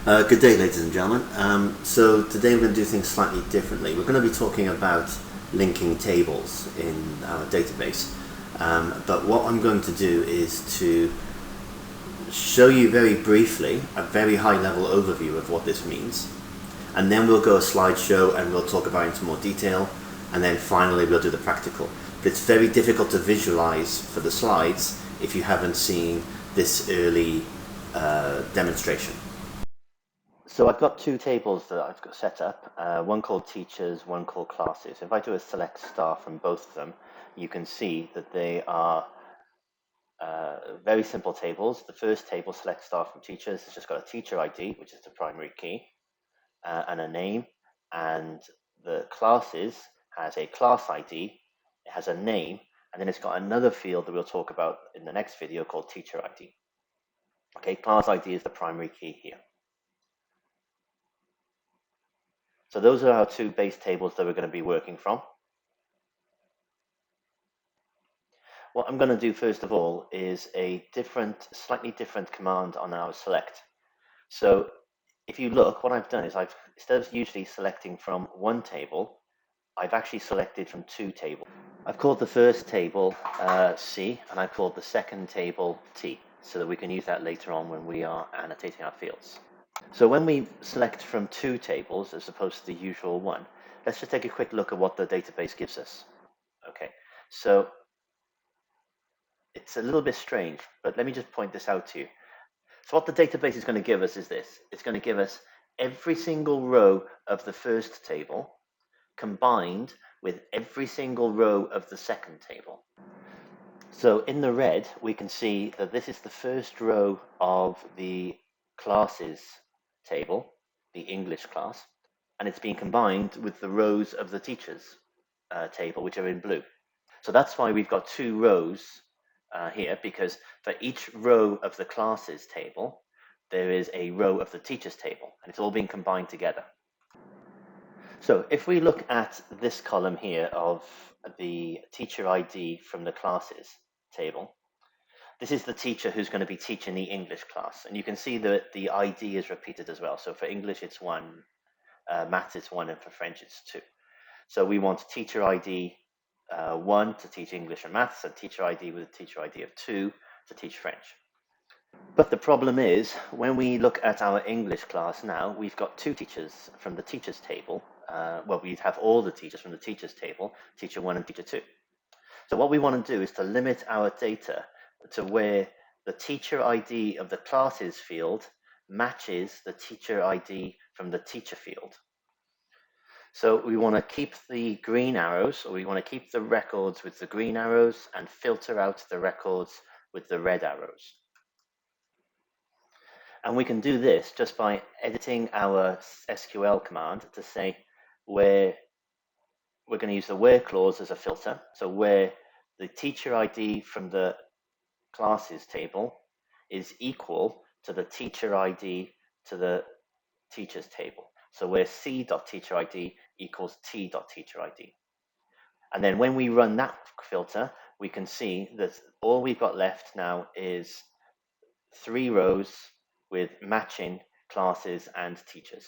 Good day, ladies and gentlemen. So today we're going to do things slightly differently. We're going to be talking about linking tables in our database. But what I'm going to do is to show you very briefly a very high-level overview of what this means. And then we'll go a slideshow and we'll talk about it into more detail. And then finally we'll do the practical. But it's very difficult to visualize for the slides if you haven't seen this early demonstration. So I've got two tables that I've got set up, one called teachers, one called classes. If I do a select star from both of them, you can see that they are very simple tables. The first table, select star from teachers, has just got a teacher ID, which is the primary key, and a name. And the classes has a class ID, it has a name, and then it's got another field that we'll talk about in the next video called teacher ID. Okay, class ID is the primary key here. So those are our two base tables that we're going to be working from. What I'm going to do first of all is a slightly different command on our select. So if you look, what I've done is instead of usually selecting from one table, I've actually selected from two tables. I've called the first table C and I've called the second table T, so that we can use that later on when we are annotating our fields. So when we select from two tables as opposed to the usual one, let's just take a quick look at what the database gives us. Okay, so it's a little bit strange, but let me just point this out to you. So what the database is going to give us is this. It's going to give us every single row of the first table combined with every single row of the second table. So in the red, we can see that this is the first row of the classes table, the English class, and it's being combined with the rows of the teachers table, which are in blue. So that's why we've got two rows here, because for each row of the classes table, there is a row of the teachers table, and it's all being combined together. So if we look at this column here of the teacher ID from the classes table, this is the teacher who's going to be teaching the English class. And you can see that the ID is repeated as well. So for English, it's 1, maths, it's 1, and for French, it's 2. So we want teacher ID 1 to teach English and maths, and teacher ID with a teacher ID of 2 to teach French. But the problem is, when we look at our English class now, we've got two teachers from the teachers table. Well, we have all the teachers from the teachers table, teacher 1 and teacher 2. So what we want to do is to limit our data to where the teacher ID of the classes field matches the teacher ID from the teacher field. So we want to keep the green arrows, or we want to keep the records with the green arrows and filter out the records with the red arrows. And we can do this just by editing our SQL command to say where we're going to use the where clause as a filter. So where the teacher ID from the classes table is equal to the teacher ID to the teachers table. So where c.teacherID equals t.teacherID. And then when we run that filter, we can see that all we've got left now is 3 rows with matching classes and teachers.